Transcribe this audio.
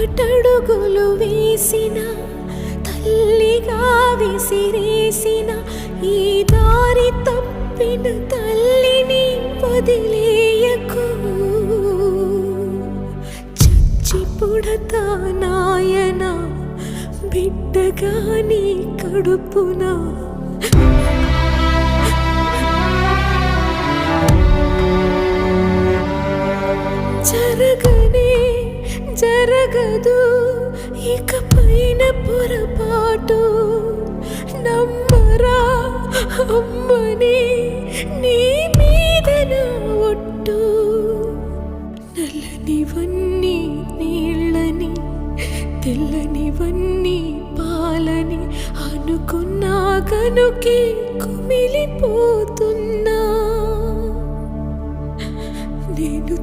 తప్పటడుగులు వేసిన తల్లిగా విసిరేసిన ఈ దారి తప్పిన తల్లిని వదిలేయకు. చచ్చి పుడతా నాయన బిడ్డగా నీ కడుపున. జరగనే జరగదు ఇకపైన పొరపాటు. నమ్మరా అమ్మని నీ మీద నా ఒట్టు. నల్లనివన్నీ నీళ్ళని తెల్లనివన్నీ పాలని అనుకున్నా గనుకే కుమిలిపో